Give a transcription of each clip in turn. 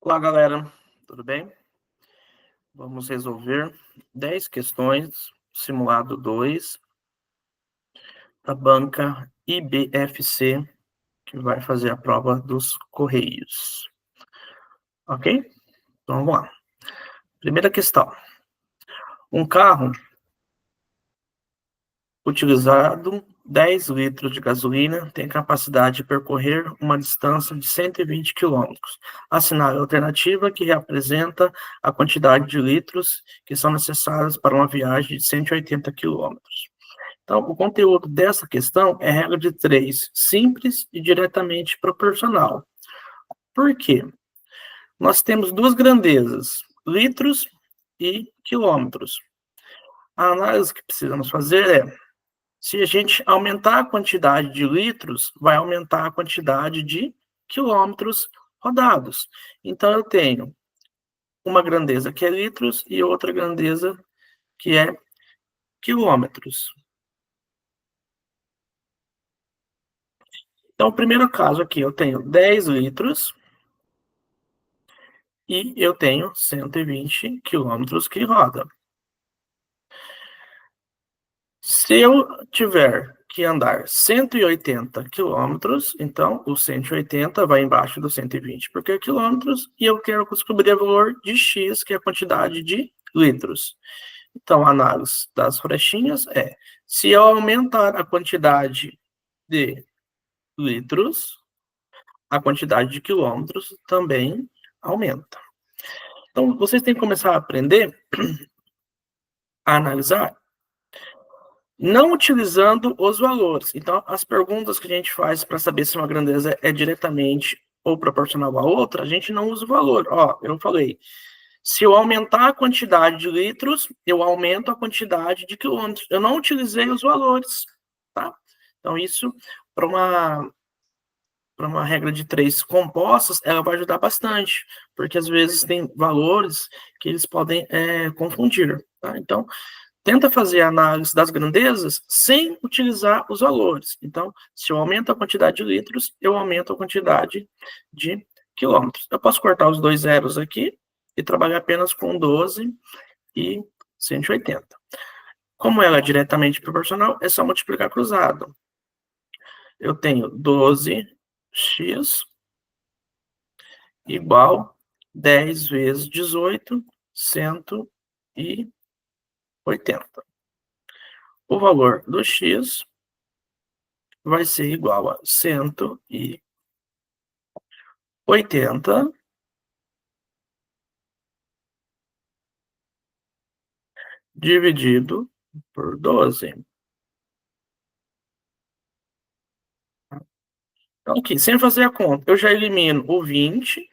Olá, galera, tudo bem? Vamos resolver 10 questões, simulado 2, da banca IBFC, que vai fazer a prova dos Correios. Ok? Então, vamos lá. Primeira questão. Um carro utilizado 10 litros de gasolina tem capacidade de percorrer uma distância de 120 quilômetros. Assinale a alternativa que representa a quantidade de litros que são necessários para uma viagem de 180 quilômetros. Então, o conteúdo dessa questão é regra de 3, simples e diretamente proporcional. Por quê? Nós temos duas grandezas, litros e quilômetros. A análise que precisamos fazer é: se a gente aumentar a quantidade de litros, vai aumentar a quantidade de quilômetros rodados. Então, eu tenho uma grandeza que é litros e outra grandeza que é quilômetros. Então, o primeiro caso aqui, eu tenho 10 litros e eu tenho 120 quilômetros que roda. Se eu tiver que andar 180 quilômetros, então o 180 vai embaixo do 120, porque é quilômetros, e eu quero descobrir o valor de X, que é a quantidade de litros. Então, a análise das flechinhas é: se eu aumentar a quantidade de litros, a quantidade de quilômetros também aumenta. Então, vocês têm que começar a aprender a analisar não utilizando os valores. Então, as perguntas que a gente faz para saber se uma grandeza é diretamente ou proporcional à outra, a gente não usa o valor. Ó, eu falei, se eu aumentar a quantidade de litros, eu aumento a quantidade de quilômetros. Eu não utilizei os valores, tá? Então, isso, para uma regra de 3 compostas, ela vai ajudar bastante, porque às vezes tem valores que eles podem confundir, tá? Então, tenta fazer a análise das grandezas sem utilizar os valores. Então, se eu aumento a quantidade de litros, eu aumento a quantidade de quilômetros. Eu posso cortar os dois zeros aqui e trabalhar apenas com 12 e 180. Como ela é diretamente proporcional, é só multiplicar cruzado. Eu tenho 12x igual 10 vezes 18, 180. O valor do x vai ser igual a 180 dividido por 12. Então, aqui, sem fazer a conta, eu já elimino o 20,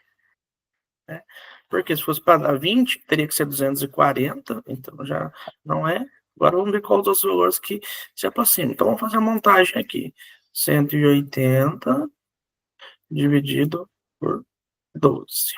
né? Porque se fosse para dar 20, teria que ser 240, então já não é. Agora vamos ver quais os valores que se aproximam. Então, vamos fazer a montagem aqui. 180 dividido por 12.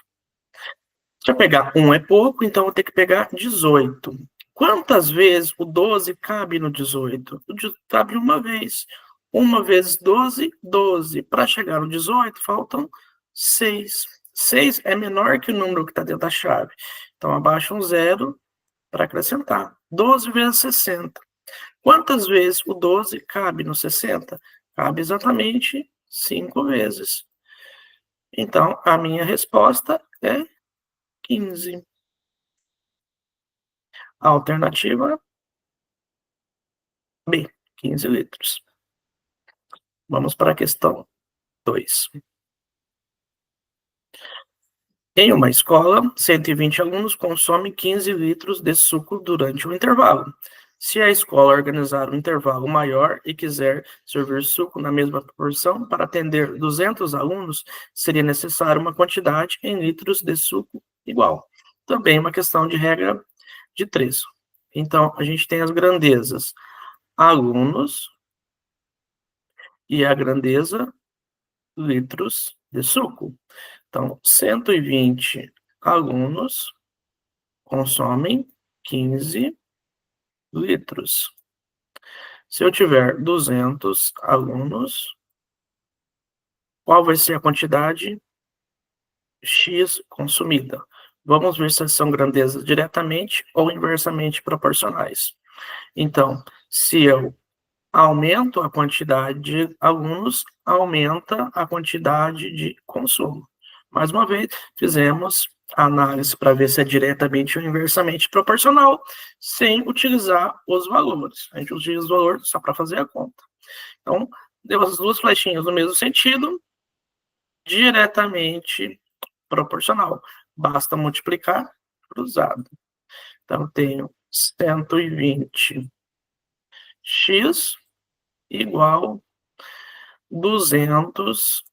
Se eu pegar 1 é pouco, então eu vou ter que pegar 18. Quantas vezes o 12 cabe no 18? Cabe uma vez. 1 vezes 12, 12. Para chegar no 18, faltam 6. 6 é menor que o número que está dentro da chave. Então, abaixa um zero para acrescentar. 12 vezes 60. Quantas vezes o 12 cabe no 60? Cabe exatamente 5 vezes. Então, a minha resposta é 15. A alternativa B, 15 litros. Vamos para a questão 2. Em uma escola, 120 alunos consomem 15 litros de suco durante o intervalo. Se a escola organizar um intervalo maior e quiser servir suco na mesma proporção para atender 200 alunos, seria necessário uma quantidade em litros de suco igual. Também uma questão de regra de 3. Então, a gente tem as grandezas alunos e a grandeza litros de suco. Então, 120 alunos consomem 15 litros. Se eu tiver 200 alunos, qual vai ser a quantidade X consumida. Vamos ver se são grandezas diretamente ou inversamente proporcionais. Então, se eu aumento a quantidade de alunos, aumenta a quantidade de consumo. Mais uma vez, fizemos a análise para ver se é diretamente ou inversamente proporcional, sem utilizar os valores. A gente utiliza os valores só para fazer a conta. Então, deu as duas flechinhas no mesmo sentido, diretamente proporcional. Basta multiplicar cruzado. Então, tenho 120x igual 200.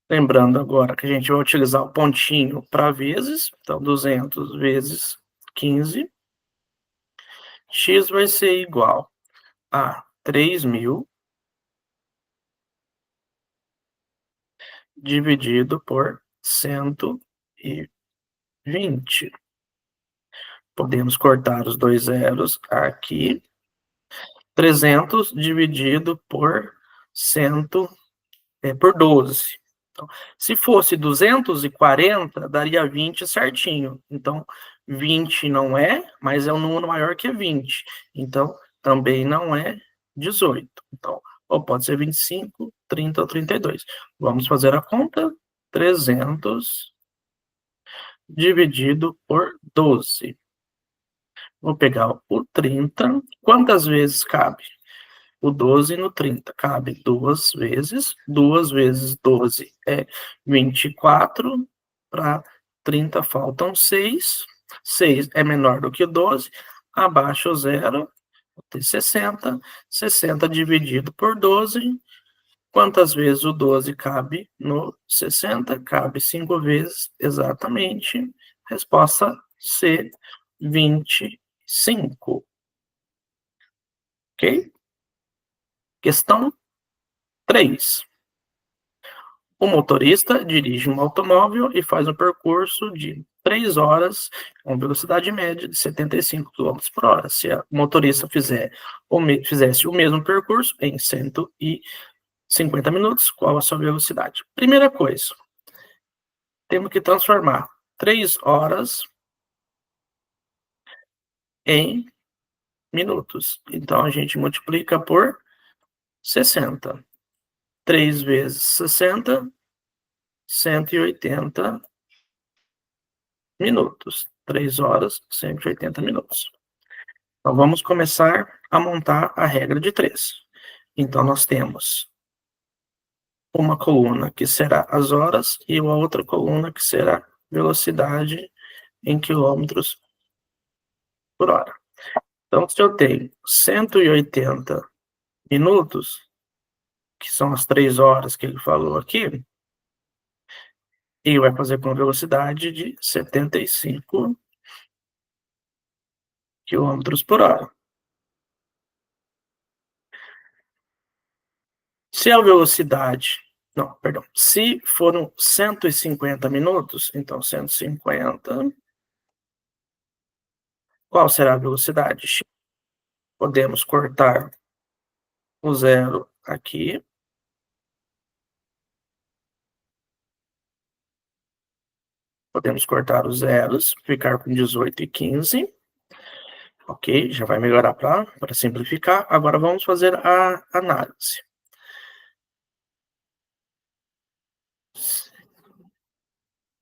Lembrando agora que a gente vai utilizar o pontinho para vezes. Então, 200 vezes 15. X vai ser igual a 3.000 dividido por 120. Podemos cortar os dois zeros aqui. 300 dividido por 12. Então, se fosse 240, daria 20 certinho. Então, 20 não é, mas é um número maior que 20. Então, também não é 18. Então, ou pode ser 25, 30 ou 32. Vamos fazer a conta. 300 dividido por 12. Vou pegar o 30. Quantas vezes cabe? O 12 no 30 cabe 2 vezes. 2 vezes 12 é 24. Para 30 faltam 6. 6 é menor do que 12. Abaixo o zero. Vou ter 60. 60 dividido por 12. Quantas vezes o 12 cabe no 60? Cabe 5 vezes, exatamente. Resposta C, 25. Ok? Questão 3. O motorista dirige um automóvel e faz um percurso de 3 horas com velocidade média de 75 km por hora. Se o motorista fizesse o mesmo percurso em 150 minutos, qual a sua velocidade? Primeira coisa, temos que transformar 3 horas em minutos. Então, a gente multiplica por 60. 3 vezes 60, 180 minutos. 3 horas, 180 minutos. Então, vamos começar a montar a regra de 3. Então, nós temos uma coluna que será as horas e uma outra coluna que será velocidade em quilômetros por hora. Então, se eu tenho 180 minutos, que são as 3 horas que ele falou aqui, e vai fazer com velocidade de 75 quilômetros por hora. Se a velocidade... Não, perdão. Se foram 150 minutos, então 150... Qual será a velocidade? Podemos cortar o zero aqui. Podemos cortar os zeros, ficar com 18 e 15. Ok, já vai melhorar para simplificar. Agora vamos fazer a análise.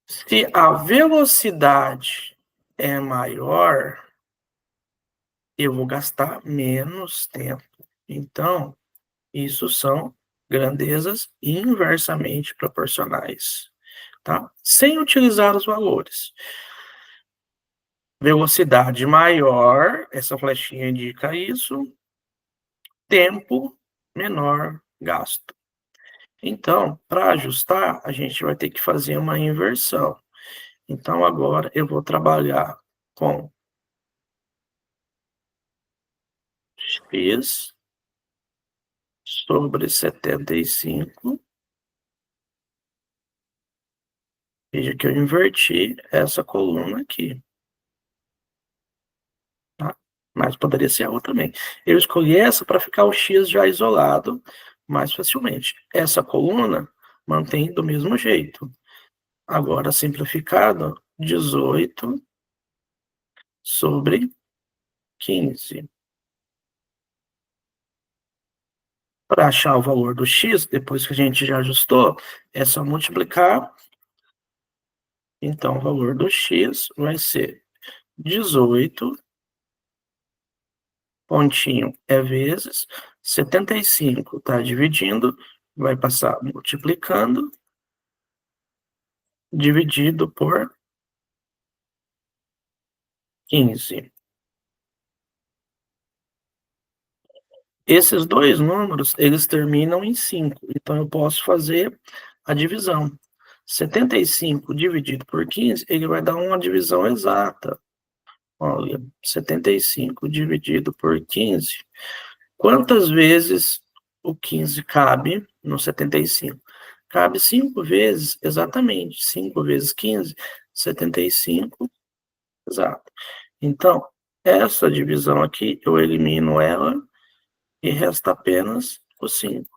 Se a velocidade é maior, eu vou gastar menos tempo. Então, isso são grandezas inversamente proporcionais, tá? Sem utilizar os valores. Velocidade maior, essa flechinha indica isso. Tempo menor gasto. Então, para ajustar, a gente vai ter que fazer uma inversão. Então, agora eu vou trabalhar com x sobre 75. Veja que eu inverti essa coluna aqui. Tá? Mas poderia ser a outra também. Eu escolhi essa para ficar o x já isolado mais facilmente. Essa coluna mantém do mesmo jeito. Agora, simplificado, 18 sobre 15. Para achar o valor do x, depois que a gente já ajustou, é só multiplicar. Então, o valor do x vai ser 18, pontinho é vezes, 75 está dividindo, vai passar multiplicando, dividido por 15. Esses dois números, eles terminam em 5, então eu posso fazer a divisão. 75 dividido por 15, ele vai dar uma divisão exata. Olha, 75 dividido por 15. Quantas vezes o 15 cabe no 75? Cabe 5 vezes, exatamente. 5 vezes 15, 75, exato. Então, essa divisão aqui, eu elimino ela e resta apenas o 5.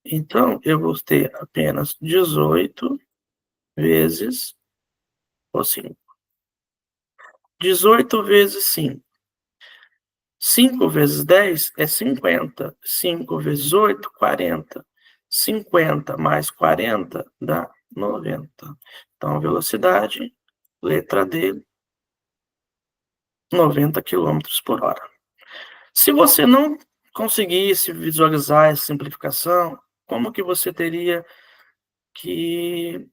Então, eu vou ter apenas 18 vezes o 5. 18 vezes 5. 5 vezes 10 é 50. 5 vezes 8, 40. 50 mais 40 dá 90. Então, a velocidade, letra D, 90 km por hora. Se você não conseguisse visualizar essa simplificação, como que você teria que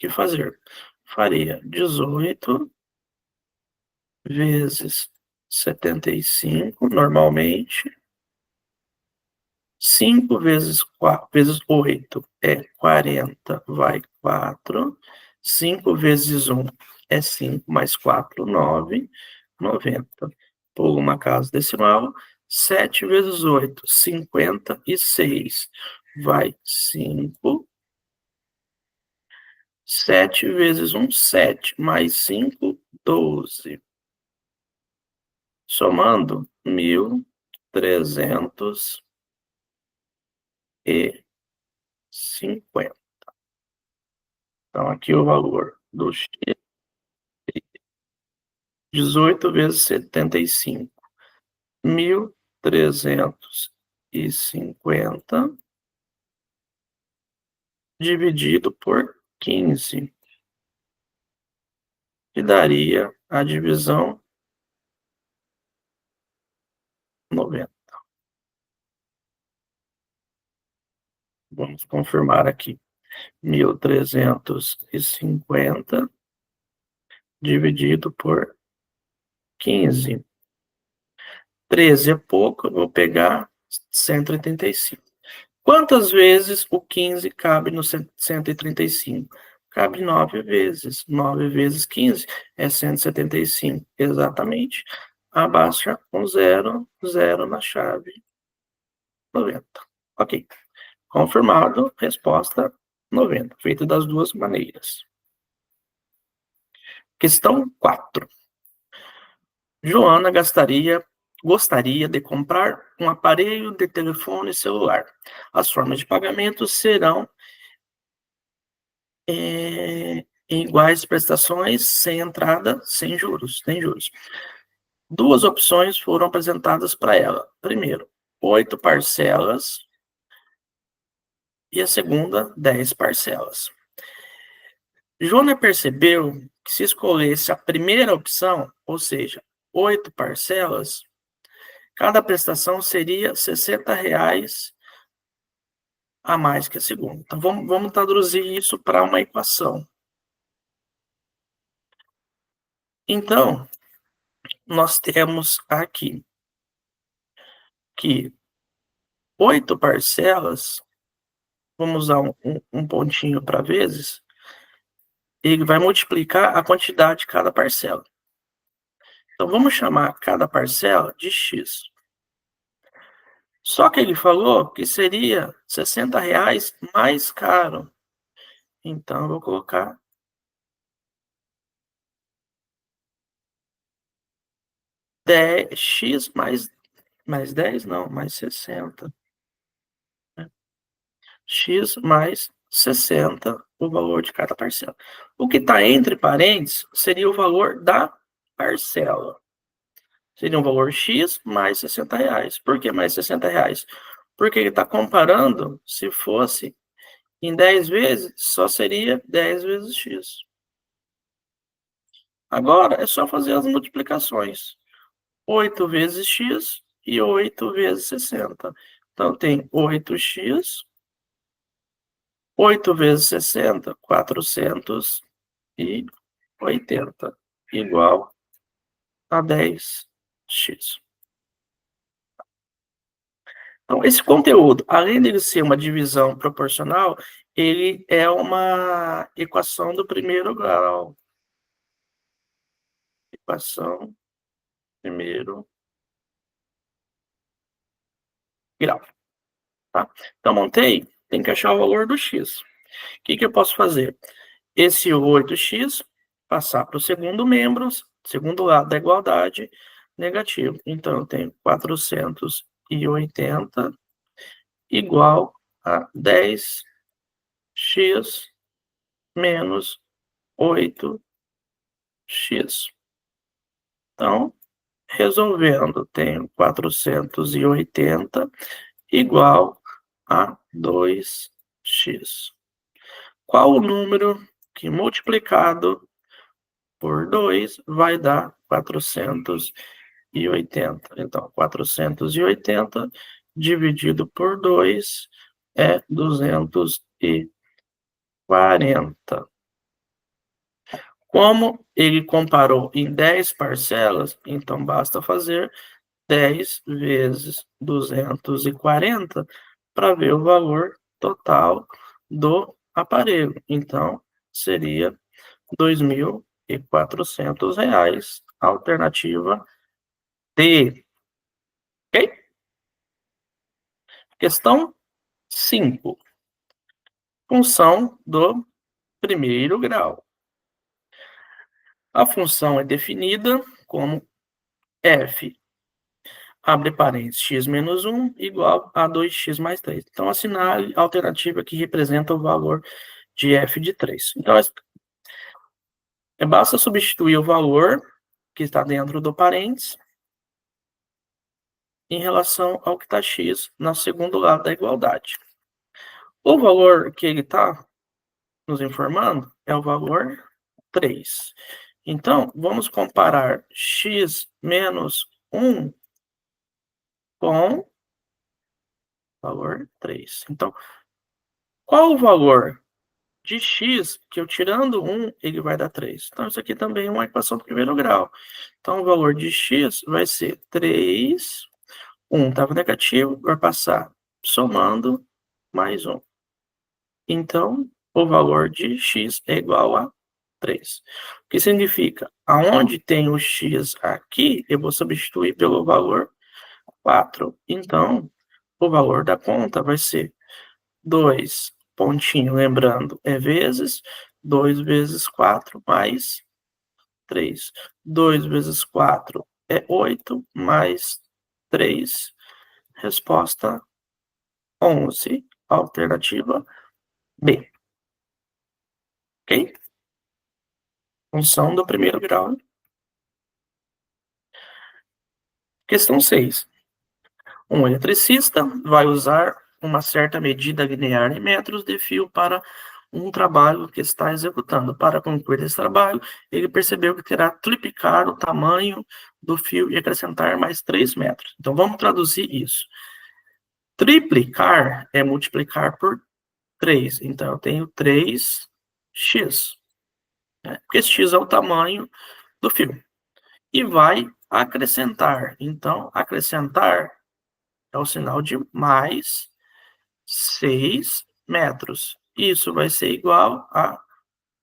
fazer? Faria 18 vezes 75, normalmente. 5 vezes 8 é 40, vai 4. 5 vezes 1 é 5, mais 4, 9, 90. Pula uma casa decimal. 7 vezes 8, 56. Vai 5. 7 vezes 1, 7. Mais 5, 12. Somando, 1.350. Então, aqui o valor do X, 18 vezes 75. 1.350 dividido por 15, que daria a divisão 90. Vamos confirmar aqui. 1.350 dividido por 15. 13 é pouco, eu vou pegar 185. Quantas vezes o 15 cabe no 135? Cabe 9 vezes. 9 vezes 15 é 175. Exatamente. Abaixa um 0, 0 na chave 90. Ok. Confirmado. Resposta 90. Feito das duas maneiras. Questão 4. Joana gostaria de comprar um aparelho de telefone celular. As formas de pagamento serão em iguais prestações, sem entrada, sem juros. Duas opções foram apresentadas para ela. Primeiro, 8 parcelas e a segunda, 10 parcelas. Joana percebeu que se escolhesse a primeira opção, ou seja, 8 parcelas, cada prestação seria R$60 a mais que a segunda. Então, vamos traduzir isso para uma equação. Então, nós temos aqui que 8 parcelas, vamos usar um pontinho para vezes, ele vai multiplicar a quantidade de cada parcela. Então, vamos chamar cada parcela de X. Só que ele falou que seria R$60 mais caro. Então, eu vou colocar 10x mais 10, não, mais 60. X mais 60 o valor de cada parcela. O que está entre parênteses seria o valor da parcela. Seria um valor X mais R$60. Por que mais R$60? Porque ele está comparando, se fosse em 10 vezes, só seria 10 vezes X. Agora, é só fazer as multiplicações. 8 vezes X e 8 vezes 60. Então, tem 8x, 8 vezes 60, 480, igual a 10x. Então, esse conteúdo, além de ser uma divisão proporcional, ele é uma equação do primeiro grau. Equação primeiro grau. Tá? Então, montei, tem que achar o valor do x. O que eu posso fazer? Esse 8x passar para o segundo membro, segundo lado da igualdade, negativo. Então, eu tenho 480 igual a 10x menos 8x. Então, resolvendo, tenho 480 igual a 2x. Qual o número que multiplicado por 2 vai dar 480? Então, 480 dividido por 2 é 240. Como ele comparou em 10 parcelas, então basta fazer 10 vezes 240 para ver o valor total do aparelho. Então, seria R$2.400, alternativa D. Ok? Questão 5. Função do primeiro grau. A função é definida como f, abre parênteses, x menos 1 igual a 2x mais 3. Então, assinale a alternativa que representa o valor de f de 3. Então, basta substituir o valor que está dentro do parênteses em relação ao que está x no segundo lado da igualdade. O valor que ele está nos informando é o valor 3. Então, vamos comparar x menos 1 com o valor 3. Então, qual o valor de x que eu tirando 1, ele vai dar 3? Então, isso aqui também é uma equação do primeiro grau. Então, o valor de x vai ser 3, 1 estava negativo, vai passar somando mais 1. Então, o valor de x é igual a 3. O que significa, aonde tem o x aqui, eu vou substituir pelo valor 4. Então, o valor da conta vai ser 2, pontinho, lembrando, é vezes, 2 vezes 4 mais 3. 2 vezes 4 é 8, mais 3, resposta 11, alternativa B. Ok? Função do primeiro grau. Questão 6. Um eletricista vai usar uma certa medida linear em metros de fio para um trabalho que está executando. Para concluir esse trabalho, ele percebeu que terá que triplicar o tamanho do fio e acrescentar mais 3 metros. Então, vamos traduzir isso. Triplicar é multiplicar por 3. Então, eu tenho 3x, né? Porque x é o tamanho do fio. E vai acrescentar. Então, acrescentar é o sinal de mais 6 metros. Isso vai ser igual a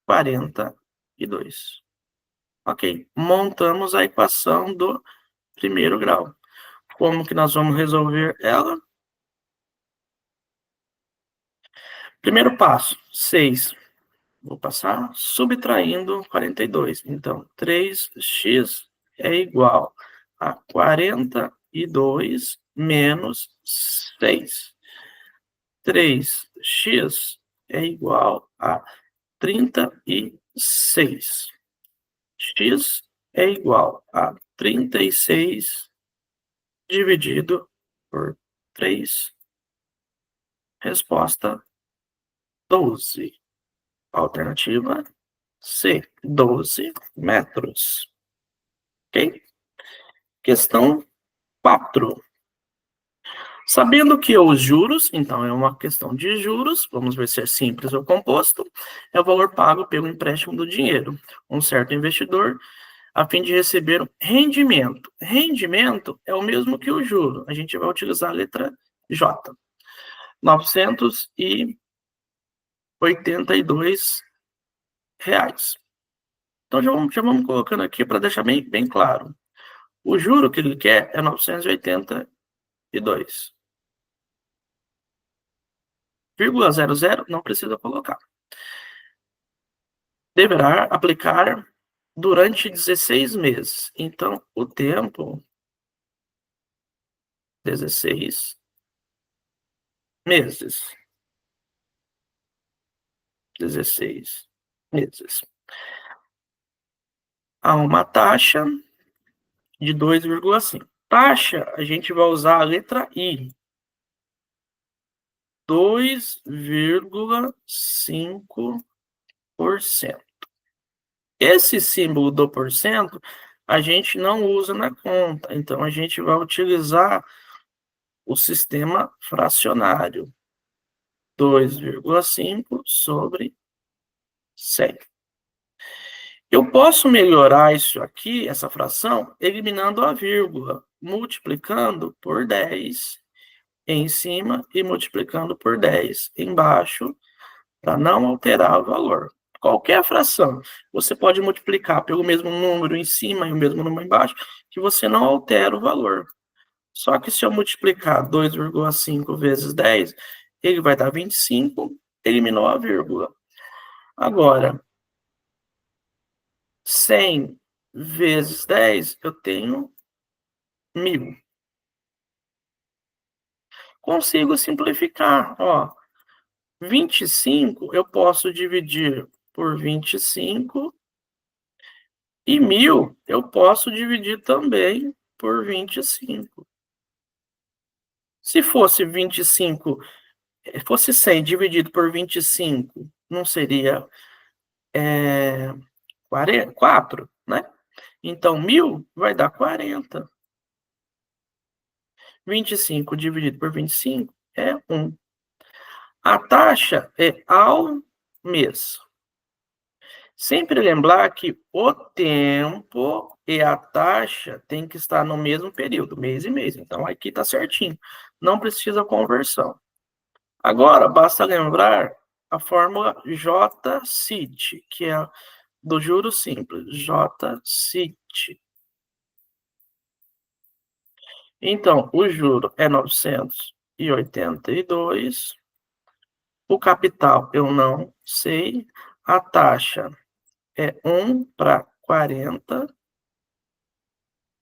42. Ok, montamos a equação do primeiro grau. Como que nós vamos resolver ela? Primeiro passo, 6. Vou passar subtraindo 42. Então, 3x é igual a 42 menos 6. 3x é igual a 36. X é igual a 36 dividido por 3. Resposta 12. Alternativa C, 12 metros. Ok? Questão 4. Sabendo que os juros, então é uma questão de juros, vamos ver se é simples ou composto, é o valor pago pelo empréstimo do dinheiro. Um certo investidor, a fim de receber um rendimento. Rendimento é o mesmo que o juro. A gente vai utilizar a letra J. R$ 982. Então já vamos colocando aqui para deixar bem claro. O juro que ele quer é 982. 0,00 não precisa colocar. Deverá aplicar durante 16 meses. Então, o tempo, 16 meses. 16 meses. Há uma taxa de 2,5. Taxa, a gente vai usar a letra I. 2,5%. Esse símbolo do porcento, a gente não usa na conta. Então, a gente vai utilizar o sistema fracionário. 2,5 sobre 100. Eu posso melhorar isso aqui, essa fração, eliminando a vírgula, multiplicando por 10 em cima e multiplicando por 10 embaixo, para não alterar o valor. Qualquer fração, você pode multiplicar pelo mesmo número em cima e o mesmo número embaixo, que você não altera o valor. Só que se eu multiplicar 2,5 vezes 10, ele vai dar 25, eliminou a vírgula. Agora, 100 vezes 10, eu tenho 1.000. Consigo simplificar, ó. 25 eu posso dividir por 25 e 1.000 eu posso dividir também por 25. Se fosse 25, fosse 100 dividido por 25, não seria 4, né? Então, 1.000 vai dar 40. 25 dividido por 25 é 1. A taxa é ao mês. Sempre lembrar que o tempo e a taxa tem que estar no mesmo período, mês e mês. Então, aqui está certinho. Não precisa conversão. Agora, basta lembrar a fórmula J-CIT, que é do juro simples. J-CIT. Então, o juro é 982. O capital eu não sei. A taxa é 1 para 40.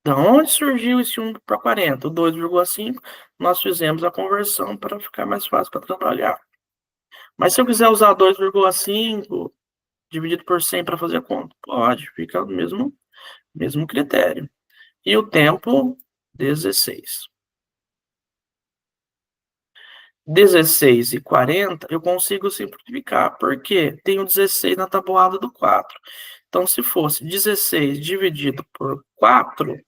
Da onde surgiu esse 1 para 40? O 2,5, nós fizemos a conversão para ficar mais fácil para trabalhar. Mas se eu quiser usar 2,5 dividido por 100 para fazer a conta, pode, fica no mesmo critério. E o tempo, 16. 16 e 40, eu consigo simplificar, porque tenho 16 na tabuada do 4. Então, se fosse 16 dividido por 4,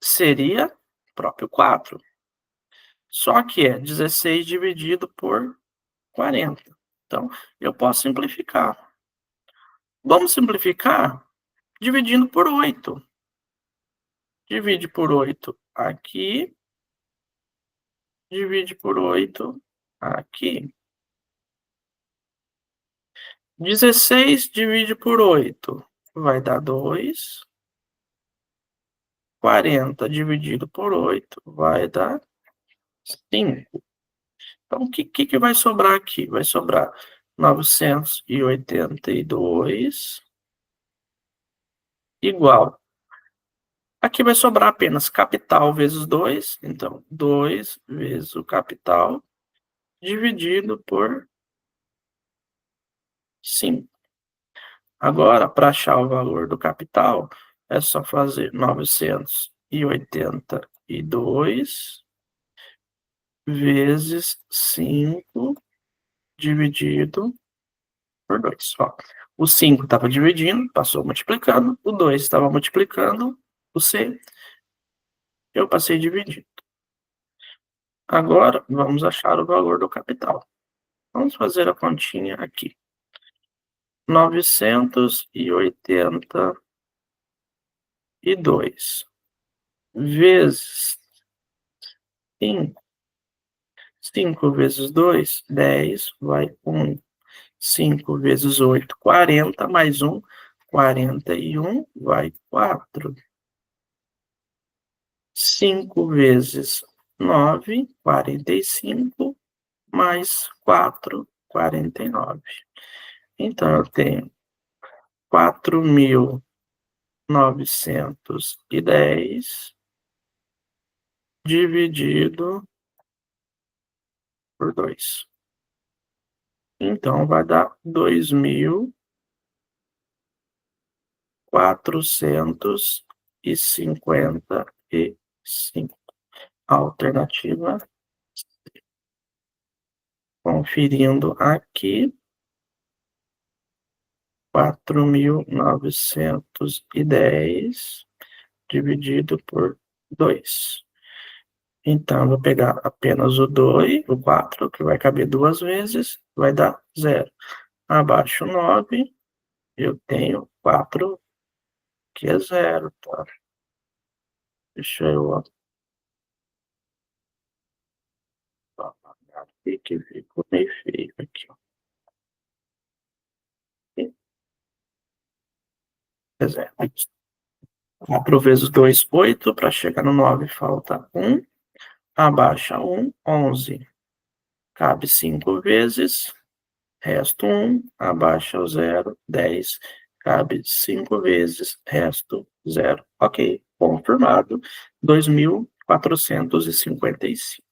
seria próprio 4. Só que é 16 dividido por 40. Então, eu posso simplificar. Vamos simplificar dividindo por 8. Divide por 8 aqui. Divide por 8 aqui. 16 divide por 8 vai dar 2. 40 dividido por 8 vai dar 5. Então, o que vai sobrar aqui? Vai sobrar 982 igual. Aqui vai sobrar apenas capital vezes 2. Então, 2 vezes o capital dividido por 5. Agora, para achar o valor do capital, é só fazer 982 vezes 5 dividido por 2. Ó, o 5 estava dividindo, passou multiplicando, o 2 estava multiplicando, o C eu passei dividindo. Agora, vamos achar o valor do capital. Vamos fazer a continha aqui. 982 vezes 5. 5 vezes 2, 10, vai 1. 5 vezes 8, 40, mais 1, 41, vai 4. 5 vezes 9, 45, mais 4, 49. Então, eu tenho 4.910 dividido por 2. Então, vai dar 2.455. Alternativa. Conferindo aqui. 4.910 dividido por 2. Então, eu vou pegar apenas o 2, o 4, que vai caber 2 vezes, vai dar 0. Abaixo 9, eu tenho 4, que é 0, tá? Deixa eu apagar aqui, que ficou meio feio aqui, ó. 0. 4 vezes 2, 8. Para chegar no 9, falta 1. Abaixa 1, 11. Cabe 5 vezes. Resto 1, abaixa o 0, 10, cabe 5 vezes, resto 0. Ok, confirmado, 2.455.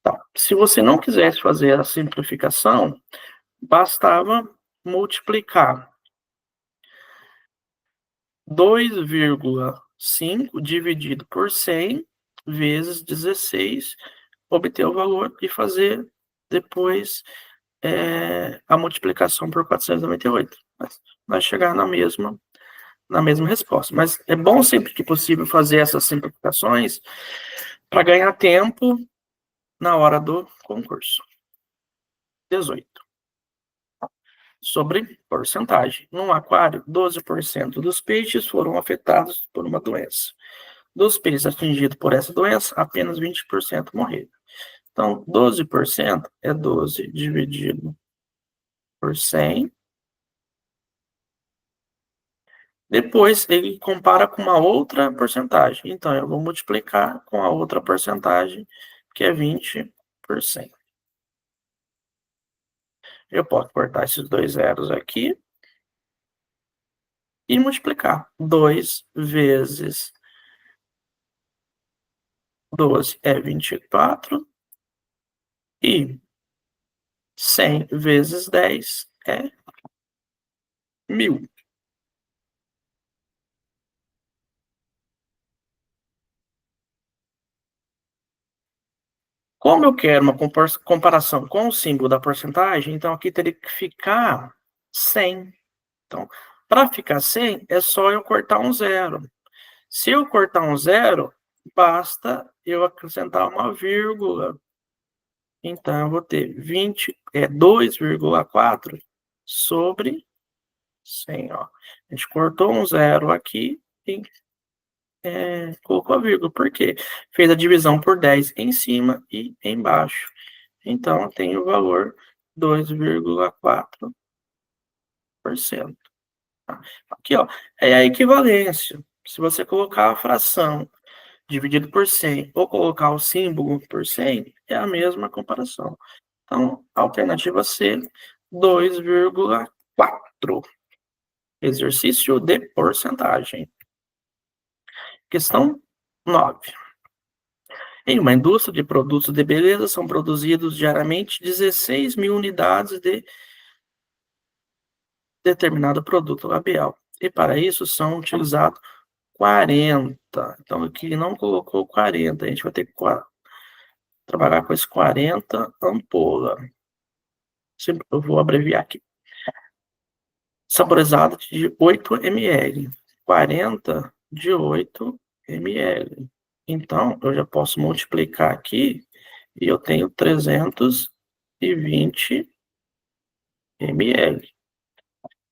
Tá. Se você não quisesse fazer a simplificação, bastava multiplicar 2,5 dividido por 100 vezes 16, obter o valor e fazer depois a multiplicação por 498. Vai chegar na mesma resposta. Mas é bom sempre que possível fazer essas simplificações para ganhar tempo na hora do concurso. 18. Sobre porcentagem. No aquário, 12% dos peixes foram afetados por uma doença. Dos peixes atingidos por essa doença, apenas 20% morreram. Então, 12% é 12 dividido por 100. Depois, ele compara com uma outra porcentagem. Então, eu vou multiplicar com a outra porcentagem, que é 20%. Eu posso cortar esses 2 zeros aqui e multiplicar. 2 vezes 12 é 24. E 100 vezes 10 é 1.000. Como eu quero uma comparação com o símbolo da porcentagem, então aqui teria que ficar 100. Então, para ficar 100, é só eu cortar um zero. Se eu cortar um zero, basta eu acrescentar uma vírgula. Então, eu vou ter 2,4 sobre 100. Ó. A gente cortou um zero aqui e colocou a vírgula. Por quê? Fez a divisão por 10 em cima e embaixo. Então, eu tenho o valor 2,4%. Aqui, ó, é a equivalência. Se você colocar a fração dividido por 100 ou colocar o símbolo por 100, é a mesma comparação. Então, alternativa C, 2,4. Exercício de porcentagem. Questão 9. Em uma indústria de produtos de beleza, são produzidos diariamente 16 mil unidades de determinado produto labial. E para isso são utilizados 40. Então aqui ele não colocou 40, a gente vai ter que trabalhar com esse 40 ampola. Eu vou abreviar aqui. Saborizado de 8 ml. 40 de 8 ml. Então, eu já posso multiplicar aqui e eu tenho 320 ml.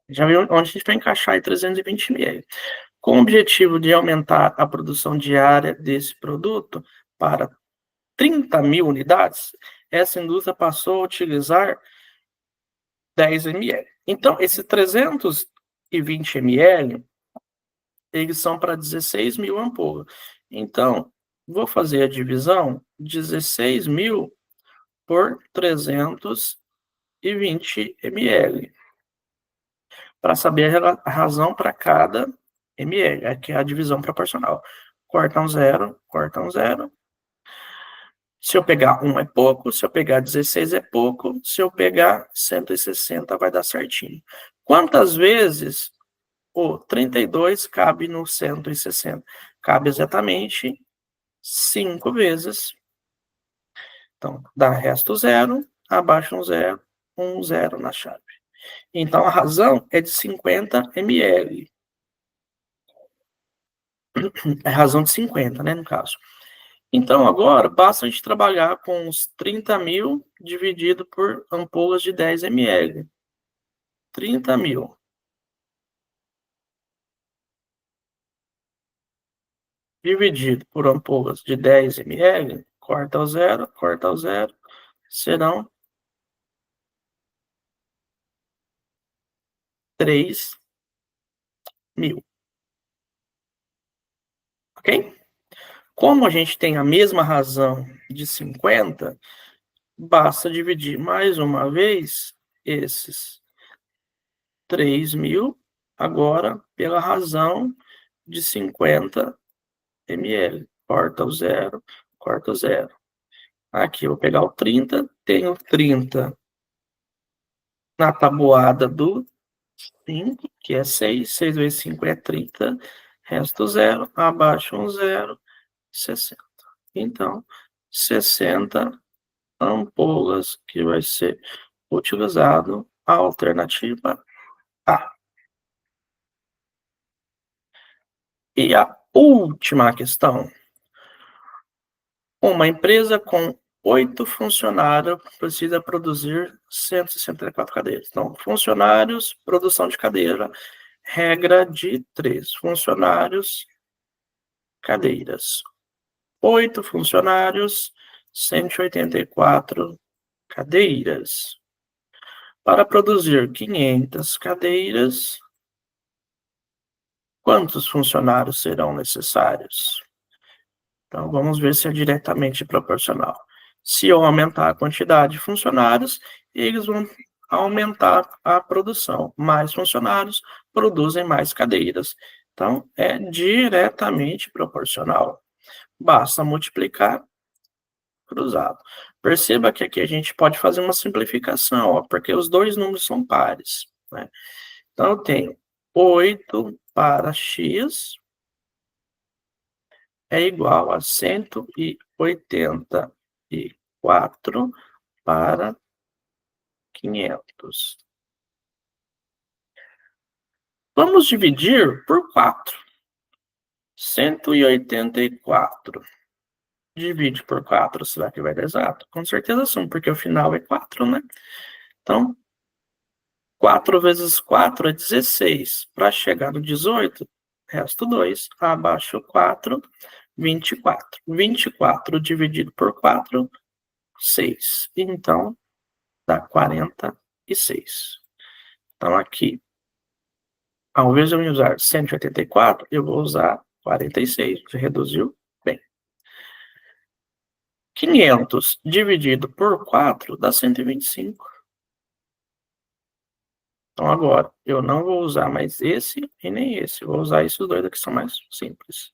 Já viu onde a gente vai encaixar em 320 ml. Com o objetivo de aumentar a produção diária desse produto para 30 mil unidades, essa indústria passou a utilizar 10 ml. Então, esses 320 ml, eles são para 16 mil ampolas. Então, vou fazer a divisão, 16 mil por 320 ml, para saber a razão para cada ml, aqui é a divisão proporcional. Corta um zero, corta um zero. Se eu pegar 1 é pouco, se eu pegar 16 é pouco, se eu pegar 160 vai dar certinho. Quantas vezes o 32 cabe no 160? Cabe exatamente 5 vezes. Então, dá resto zero, abaixo um zero na chave. Então, a razão é de 50 ml. É razão de 50, né, no caso. Então, agora, basta a gente trabalhar com os 30 mil dividido por ampolas de 10 ml. 30 mil. Dividido por ampolas de 10 ml, corta o zero, serão 3 mil. Ok? Como a gente tem a mesma razão de 50, basta dividir mais uma vez esses 3 mil, agora pela razão de 50 ml. Corta o zero, corta o zero. Aqui eu vou pegar o 30, tenho 30 na tabuada do 5, que é 6, 6 vezes 5 é 30, resto zero, abaixo um zero, 60. Então, 60 ampolas que vai ser utilizado a alternativa A. E a última questão. Uma empresa com 8 funcionários precisa produzir 164 cadeiras. Então, funcionários, produção de cadeira, regra de 3. Funcionários, cadeiras. 8 funcionários, 184 cadeiras. Para produzir 500 cadeiras, quantos funcionários serão necessários? Então, vamos ver se é diretamente proporcional. Se eu aumentar a quantidade de funcionários, eles vão aumentar a produção. Mais funcionários produzem mais cadeiras. Então, é diretamente proporcional. Basta multiplicar, cruzado. Perceba que aqui a gente pode fazer uma simplificação, ó, porque os dois números são pares, né? Então, eu tenho 8 para x é igual a 184 para 500. Vamos dividir por 4. 184 divide por 4, será que vai dar exato? Com certeza sim, porque o final é 4, né? Então, 4 vezes 4 é 16. Para chegar no 18, resto 2. Abaixo 4, 24. 24 dividido por 4, 6. Então, dá 46. Então, aqui, ao invés de eu usar 184, eu vou usar 46. Reduziu? Bem. 500 dividido por 4 dá 125. Então, agora, eu não vou usar mais esse e nem esse. Eu vou usar esses dois aqui, que são mais simples.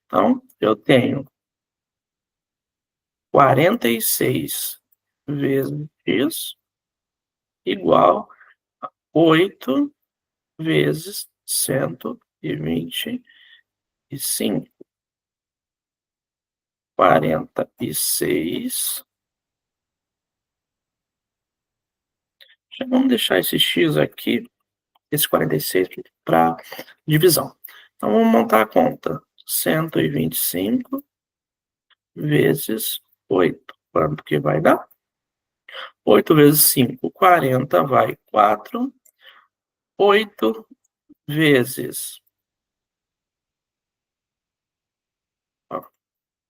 Então, eu tenho 46 vezes x igual a 8 vezes 125. 46. Já vamos deixar esse x aqui, esse 46, para divisão. Então, vamos montar a conta. 125 vezes 8. Quanto que vai dar? 8 vezes 5, 40, vai 4. 8 vezes...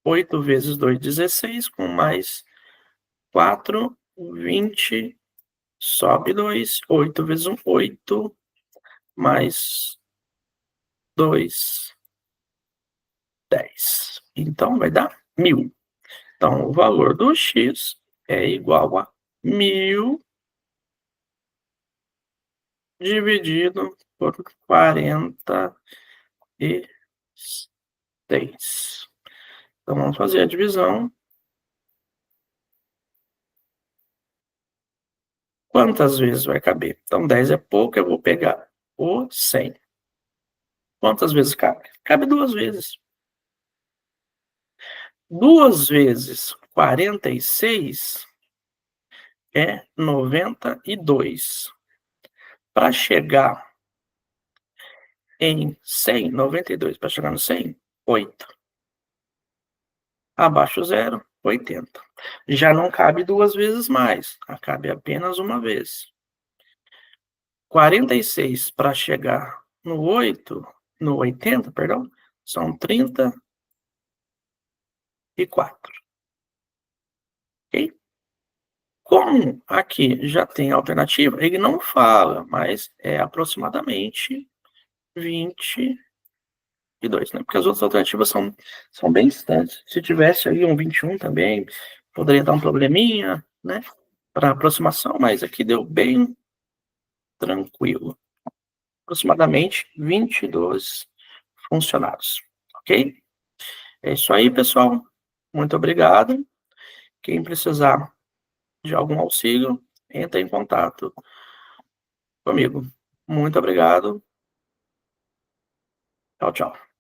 8 vezes 2, 16, com mais 4, 20, sobe 2. 8 vezes 1, 8, mais 2, 10. Então, vai dar 1.000. Então, o valor do x é igual a 1.000 dividido por 46. Então, vamos fazer a divisão. Quantas vezes vai caber? Então, 10 é pouco, eu vou pegar o 100. Quantas vezes cabe? Cabe 2 vezes. 2 vezes 46 é 92. Para chegar em 100, 92, para chegar no 100, 8. Abaixo zero, 80. Já não cabe 2 vezes mais, cabe apenas uma vez. 46 para chegar no 8, no 80, perdão, são 34. Ok? Como aqui já tem alternativa, ele não fala, mas é aproximadamente 22, né? Porque as outras alternativas são bem distantes. Se tivesse aí um 21 também, poderia dar um probleminha, né? Para aproximação, mas aqui deu bem tranquilo. Aproximadamente 22 funcionários, ok? É isso aí, pessoal. Muito obrigado. Quem precisar de algum auxílio, entre em contato comigo. Muito obrigado. Tchau, tchau.